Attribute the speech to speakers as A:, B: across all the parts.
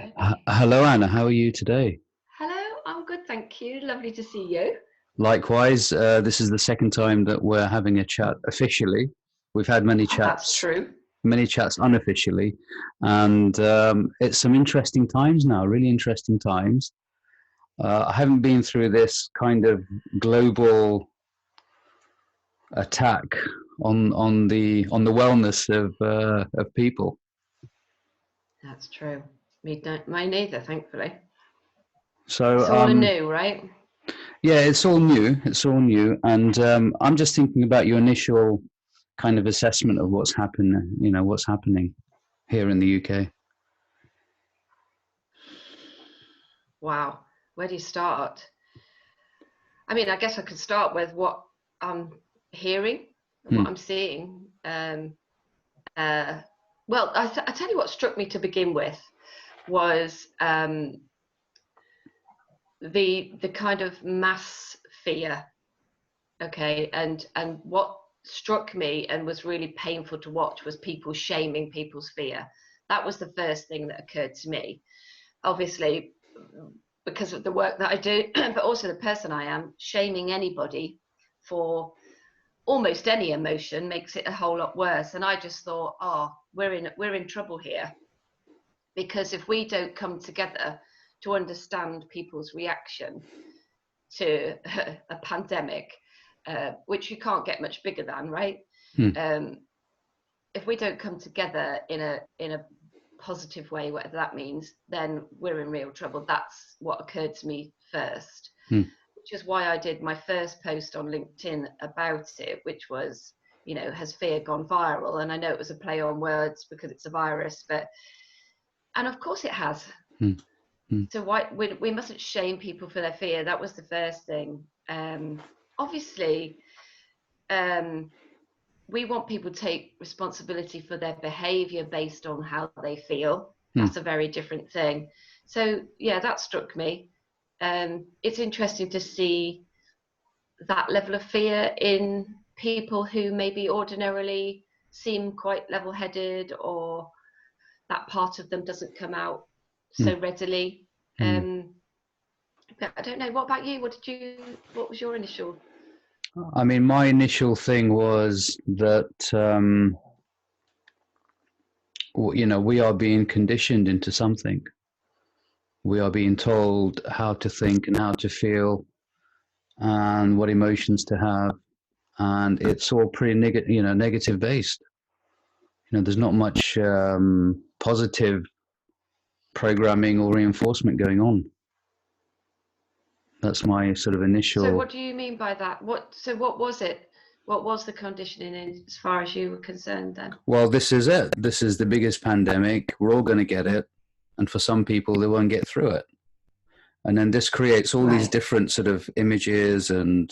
A: Okay.
B: Hello, Anna. How are you today?
A: Hello, I'm good, thank you. Lovely to see you.
B: Likewise, this is the second time that we're having a chat officially. We've had
A: That's true.
B: many chats unofficially, and it's some interesting times now. Really interesting times. I haven't been through this kind of global attack on the wellness of people.
A: That's true. Mine neither, thankfully.
B: So
A: It's all new, right?
B: yeah, it's all new. It's all new, and I'm just thinking about your initial kind of assessment of what's happened. What's happening here in the UK.
A: Wow. Where do you start? I mean, I guess I could start with what I'm hearing and what
B: Hmm.
A: I'm seeing. Uh, well, I tell you what struck me to begin with was the kind of mass fear. Okay, and what struck me and was really painful to watch was people shaming people's fear. That was the first thing that occurred to me. Obviously, because of the work that I do, but also the person I am, shaming anybody for almost any emotion makes it a whole lot worse. And I just thought, oh, we're in trouble here, because if we don't come together to understand people's reaction to a pandemic, which you can't get much bigger than, right?
B: Hmm.
A: Um, if we don't come together in a positive way, whatever that means, then we're in real trouble. That's what occurred to me first,
B: Hmm.
A: which is why I did my first post on LinkedIn about it, which was, has fear gone viral? And I know it was a play on words because it's a virus, and of course it has.
B: Hmm. Hmm.
A: So why we mustn't shame people for their fear. That was the first thing. Obviously, we want people to take responsibility for their behavior based on how they feel.
B: Hmm.
A: That's a very different thing. So yeah, that struck me. It's interesting to see that level of fear in people who maybe ordinarily seem quite level-headed, or that part of them doesn't come out
B: Hmm.
A: so readily.
B: Hmm.
A: But I don't know. What about you? What was your initial?
B: I mean, my initial thing was that we are being conditioned into something. We are being told how to think and how to feel and what emotions to have, and it's all pretty negative based. There's not much positive programming or reinforcement going on. That's my sort of
A: So
B: initial.
A: what do you mean by that? What was it? What was the conditioning as far as you were concerned then?
B: Well, this is it. This is the biggest pandemic. We're all going to get it, and for some people, they won't get through it. And then this creates all these
A: Right.
B: different sort of images and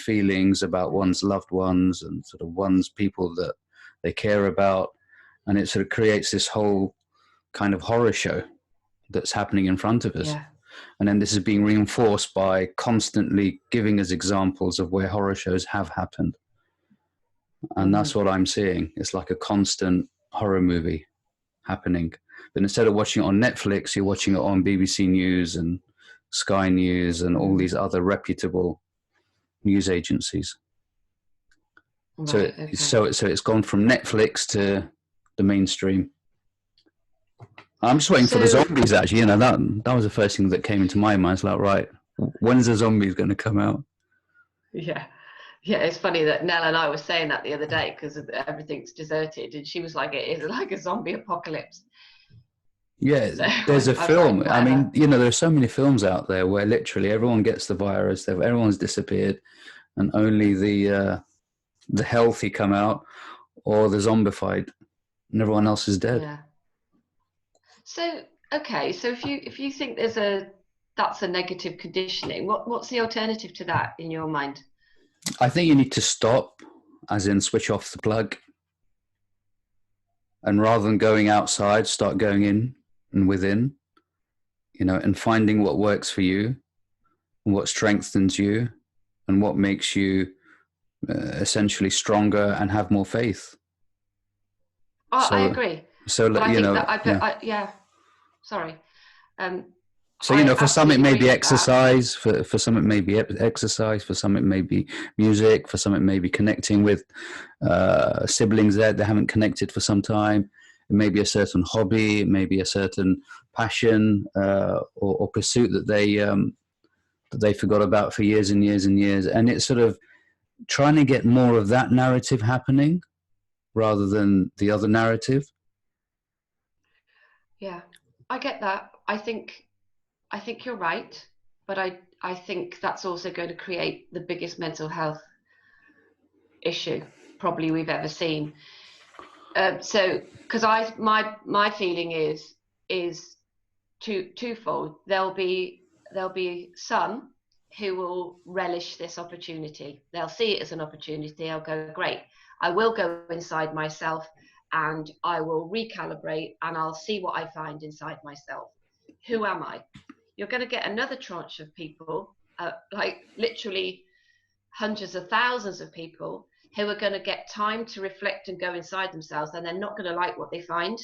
B: feelings about one's loved ones and sort of one's people that they care about, and it sort of creates this whole kind of horror show that's happening in front of us.
A: Yeah.
B: And then this is being reinforced by constantly giving us examples of where horror shows have happened. And that's what I'm seeing. It's like a constant horror movie happening. But instead of watching it on Netflix, you're watching it on BBC News and Sky News and all these other reputable news agencies.
A: Right. Okay.
B: So it's gone from Netflix to the mainstream. I'm just waiting for the
A: So
B: zombies. Actually, that was the first thing that came into my mind. It's like, right, when's the zombies going to come out?
A: yeah, yeah. It's funny that Nell and I were saying that the other day because everything's deserted, and she was like, "It is like a zombie apocalypse."
B: Yeah,
A: So
B: there's a
A: I was like,
B: film. I
A: "Whatever."
B: mean, there are so many films out there where literally everyone gets the virus, everyone's disappeared, and only the healthy come out, or the zombified, and everyone else is dead.
A: Yeah. So okay. So if you think that's a negative conditioning, what's the alternative to that in your mind?
B: I think you need to stop, as in switch off the plug, and rather than going outside, start going in and within, and finding what works for you, and what strengthens you, and what makes you essentially stronger and have more faith.
A: Oh, I
B: So,
A: agree,
B: so
A: but I
B: you
A: think
B: know,
A: that
B: yeah.
A: yeah. Sorry.
B: So,
A: I
B: for some it
A: absolutely
B: may
A: agree
B: be
A: with that.
B: exercise, for some it may be exercise, for some it may be music, for some it may be connecting with siblings that they haven't connected for some time. It may be a certain hobby, it may be a certain passion or pursuit that they forgot about for years and years and years. And it's sort of trying to get more of that narrative happening rather than the other narrative.
A: Yeah, I get that. I think you're right, but I think that's also going to create the biggest mental health issue probably we've ever seen. So, because my feeling is twofold. There'll be some who will relish this opportunity. They'll see it as an opportunity. I'll go, great. I will go inside myself and I will recalibrate and I'll see what I find inside myself. Who am I? You're going to get another tranche of people, like literally hundreds of thousands of people who are going to get time to reflect and go inside themselves, and they're not going to like what they find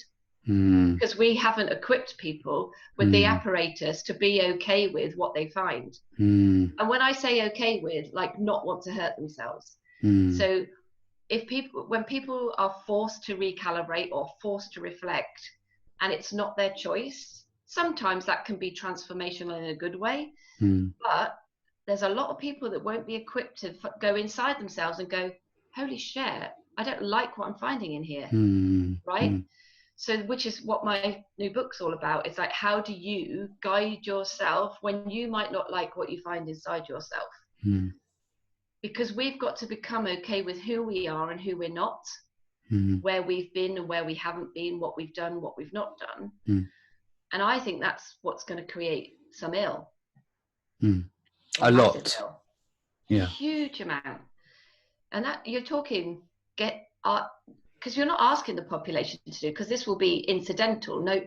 A: because we haven't equipped people with the apparatus to be okay with what they find. And when I say okay with, like not want to hurt themselves. So when people are forced to recalibrate or forced to reflect and it's not their choice, sometimes that can be transformational in a good way. But there's a lot of people that won't be equipped to go inside themselves and go, holy shit, I don't like what I'm finding in here. Right? So, which is what my new book's all about. It's like, how do you guide yourself when you might not like what you find inside yourself? Because we've got to become okay with who we are and who we're not, where we've been and where we haven't been, what we've done, what we've not done. And I think that's what's going to create some ill.
B: A lot.
A: Ill.
B: Yeah.
A: Huge amount. And that you're talking, because you're not asking the population to do, because this will be incidental. No,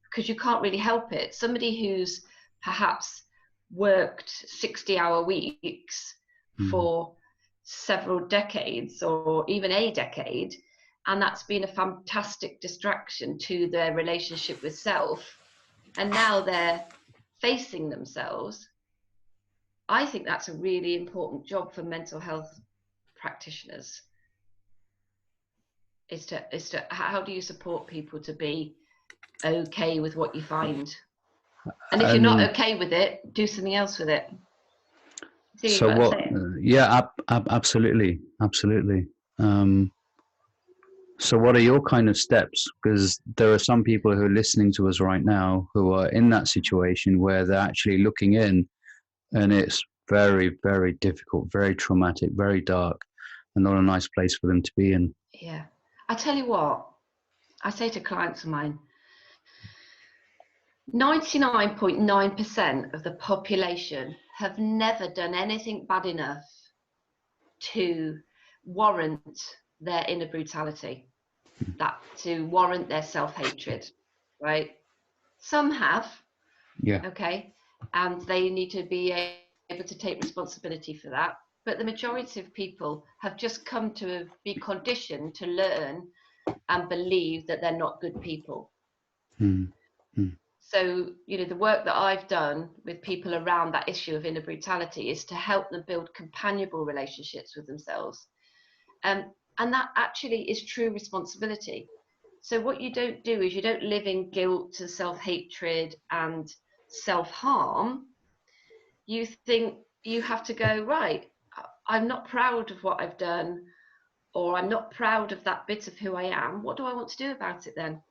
A: because you can't really help it. Somebody who's perhaps worked 60-hour weeks for several decades or even a decade, and that's been a fantastic distraction to their relationship with self, and now they're facing themselves. I think that's a really important job for mental health practitioners, is to how do you support people to be okay with what you find, and if you're not okay with it, do something else with it.
B: So what? Absolutely. So what are your kind of steps? Because there are some people who are listening to us right now who are in that situation where they're actually looking in, and it's very, very difficult, very traumatic, very dark, and not a nice place for them to be in.
A: Yeah, I tell you what, I say to clients of mine, 99.9% of the population have never done anything bad enough to warrant their inner brutality, that to warrant their self-hatred, right? Some have, okay, and they need to be able to take responsibility for that. But the majority of people have just come to be conditioned to learn and believe that they're not good people. So, the work that I've done with people around that issue of inner brutality is to help them build companionable relationships with themselves. And that actually is true responsibility. So what you don't do is you don't live in guilt and self-hatred and self-harm. You think you have to go, right, I'm not proud of what I've done, or I'm not proud of that bit of who I am. What do I want to do about it then?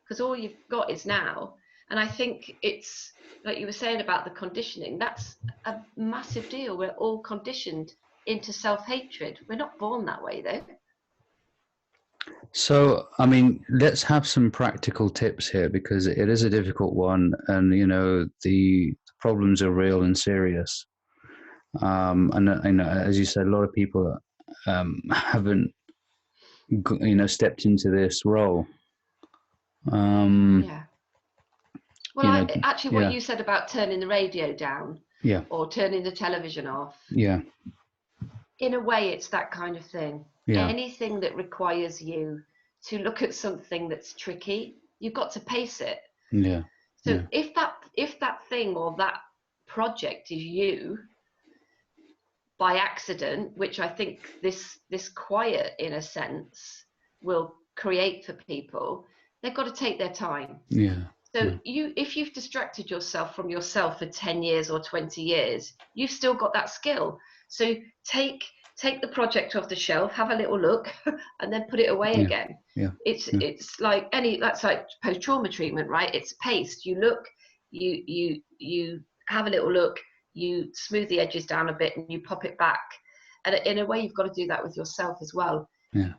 A: Because all you've got is now. And I think it's, like you were saying about the conditioning, that's a massive deal. We're all conditioned into self-hatred. We're not born that way, though.
B: So, I mean, let's have some practical tips here, because it is a difficult one, and the problems are real and serious. And as you said, a lot of people haven't stepped into this role.
A: Yeah. Well, actually, what you said about turning the radio down, or turning the television off, in a way, it's that kind of thing. Anything that requires you to look at something that's tricky, you've got to pace it. So if if that thing or that project is you by accident, which I think this quiet, in a sense, will create for people, they've got to take their time.
B: Yeah.
A: So if you've distracted yourself from yourself for 10 years or 20 years, you've still got that skill. So take the project off the shelf, have a little look, and then put it away again.
B: Yeah.
A: It's like that's like post-trauma treatment, right? It's paced. You look, you have a little look, you smooth the edges down a bit, and you pop it back. And in a way, you've got to do that with yourself as well.
B: Yeah.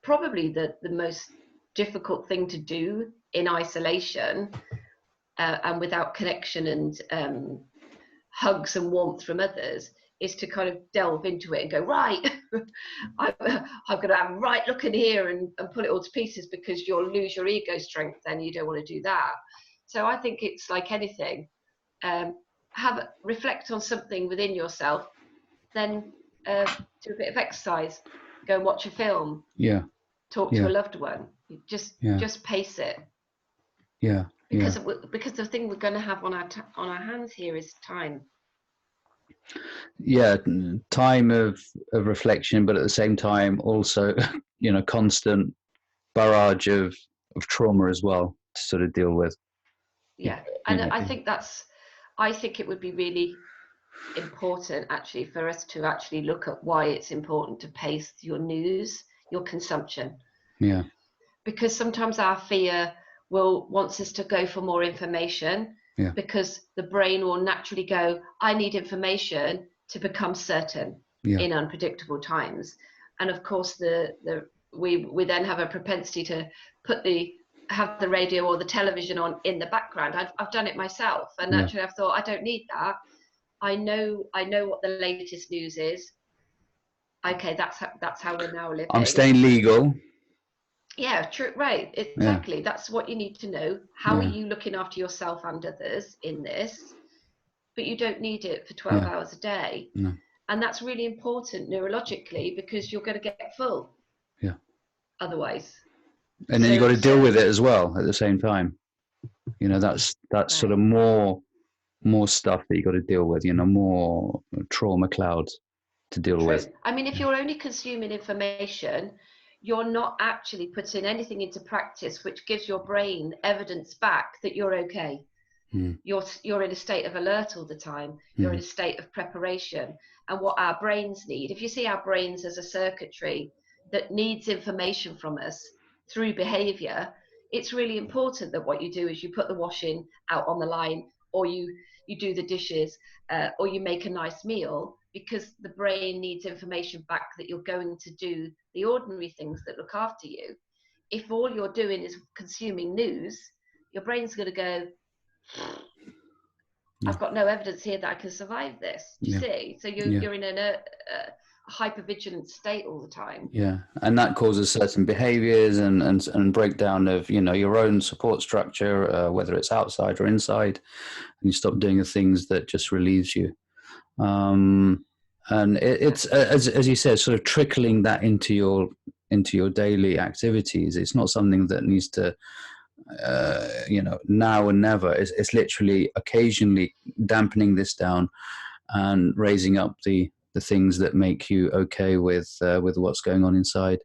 A: Probably the most difficult thing to do in isolation and without connection and hugs and warmth from others is to kind of delve into it and go, right, I'm going to have a right look in here and pull it all to pieces, because you'll lose your ego strength then. You don't want to do that. So I think it's like anything. Reflect on something within yourself, then do a bit of exercise, go and watch a film, talk to a loved one, just pace it. Because the thing we're going to have on our hands here is time.
B: Time of reflection, but at the same time also constant barrage of trauma as well to sort of deal with.
A: I think it would be really important actually for us to actually look at why it's important to pace your news, your consumption. Because sometimes our fear wants us to go for more information, because the brain will naturally go, I need information to become certain in unpredictable times. And of course we then have a propensity to have the radio or the television on in the background. I've done it myself, and naturally I've thought, I don't need that. I know what the latest news is. Okay, that's how we're now living.
B: I'm staying legal.
A: Yeah, true, right, exactly. That's what you need to know. How are you looking after yourself and others in this? But you don't need it for 12 hours a day.
B: No.
A: And that's really important neurologically, because you're going to get full. Otherwise.
B: And then you've got to deal with it as well at the same time. That's right. Sort of more stuff that you got to deal with, more trauma clouds to deal with.
A: I mean, if you're only consuming information, you're not actually putting anything into practice which gives your brain evidence back that you're okay. You're in a state of alert all the time. You're in a state of preparation. And what our brains need, if you see our brains as a circuitry that needs information from us through behavior, it's really important that what you do is you put the washing out on the line, or you do the dishes, or you make a nice meal, because the brain needs information back that you're going to do the ordinary things that look after you. If all you're doing is consuming news, your brain's going to go, I've got no evidence here that I can survive this. You see? So you're in a hypervigilant state all the time.
B: And that causes certain behaviors and breakdown of your own support structure, whether it's outside or inside, and you stop doing the things that just relieves you. And it's as you said, sort of trickling that into your daily activities. It's not something that needs to now and never. It's literally occasionally dampening this down and raising up the things that make you okay with what's going on inside.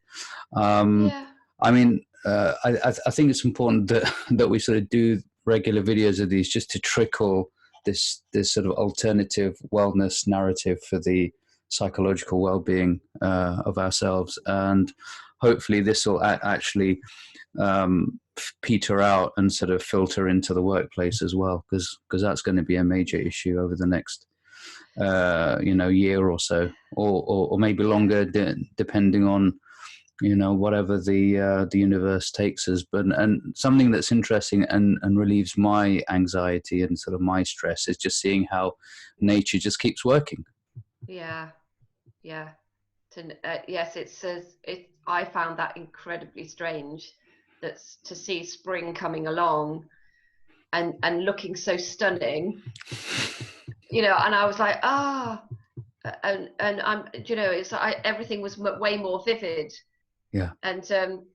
B: I mean, I think it's important that we sort of do regular videos of these, just to trickle this sort of alternative wellness narrative for the psychological well-being of ourselves, and hopefully this will actually peter out and sort of filter into the workplace as well, because that's going to be a major issue over the next year or so, or maybe longer, depending on whatever the universe takes us. But and something that's interesting and relieves my anxiety and sort of my stress is just seeing how nature just keeps working.
A: Yes, I found that incredibly strange, to see spring coming along and looking so stunning, and I was like, and I'm, it's like everything was way more vivid.
B: Yeah.
A: And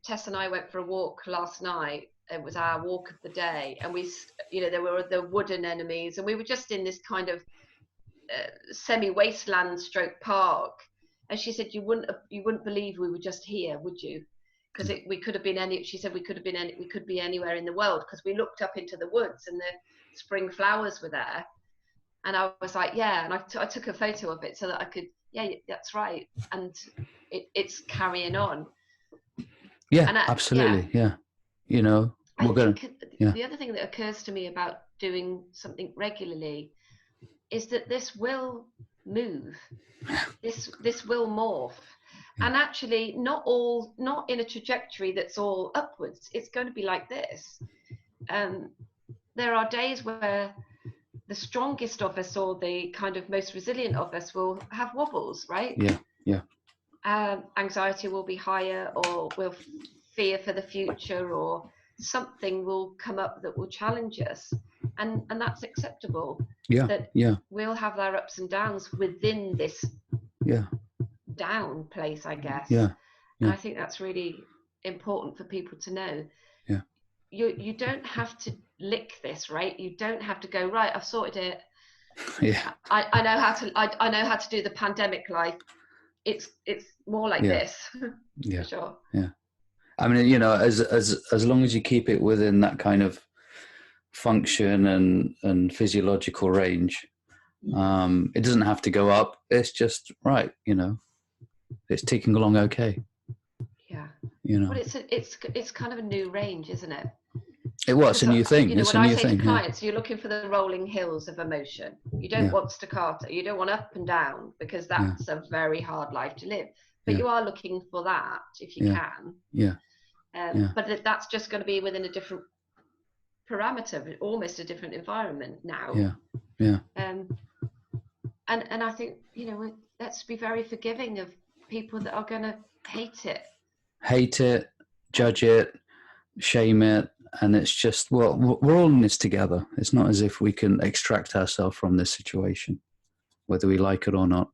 A: Tess and I went for a walk last night, it was our walk of the day, and there were the wooden enemies, and we were just in this kind of semi-wasteland stroke park. And she said, you wouldn't believe we were just here, would you? Because we could have been she said we could be anywhere in the world, because we looked up into the woods and the spring flowers were there. And I was like, yeah. And I took a photo of it so that I could, yeah, that's right. And it's carrying on.
B: Yeah, absolutely. Yeah. You know,
A: I think the other thing that occurs to me about doing something regularly is that this will move. This will morph. And actually not in a trajectory that's all upwards. It's going to be like this. There are days where the strongest of us, or the kind of most resilient of us, will have wobbles, right?
B: Yeah.
A: Anxiety will be higher, or we'll fear for the future, or something will come up that will challenge us, and that's acceptable. We'll have our ups and downs within this down place, I guess. And I think that's really important for people to know. You don't have to lick this, right? You don't have to go, right, I've sorted it. I know how to do the pandemic life. It's more like this. For sure.
B: I mean, you know, as long as you keep it within that kind of function and physiological range, it doesn't have to go up. It's just right, you know, it's ticking along okay. You know,
A: well, it's kind of a new range, isn't it?
B: It was a new thing.
A: You know, when I say to clients, you're looking for the rolling hills of emotion. You don't want staccato. You don't want up and down, because that's a very hard life to live. But you are looking for that if you can. But that's just going to be within a different parameter, almost a different environment now. And I think, you know, let's be very forgiving of people that are going to hate it,
B: judge it, shame it. And it's just, well, we're all in this together. It's not as if we can extract ourselves from this situation, whether we like it or not.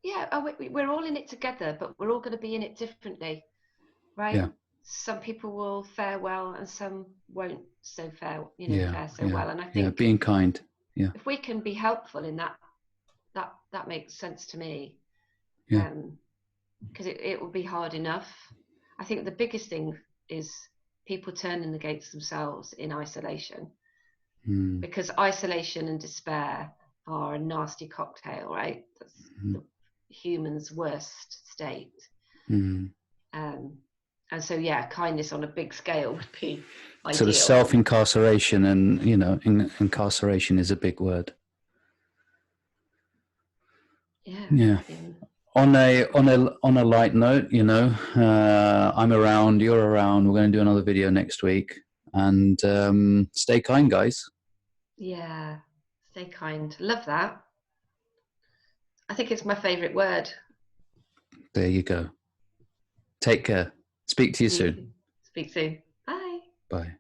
A: Yeah, we're all in it together, but we're all going to be in it differently, right? Some people will fare well, and some won't fare so well. And I think
B: being kind.
A: If we can be helpful in that makes sense to me. Because it will be hard enough. I think the biggest thing is people turning against themselves in isolation, because isolation and despair are a nasty cocktail, right? That's the human's worst state. And so, kindness on a big scale would be ideal.
B: So the self-incarceration, and, you know, incarceration is a big word. On a light note, you know, I'm around, you're around. We're going to do another video next week, and stay kind, guys. Yeah,
A: stay kind. Love that. I think it's my favorite word.
B: There you go. Take care. Speak to you soon.
A: Speak soon. Bye.
B: Bye.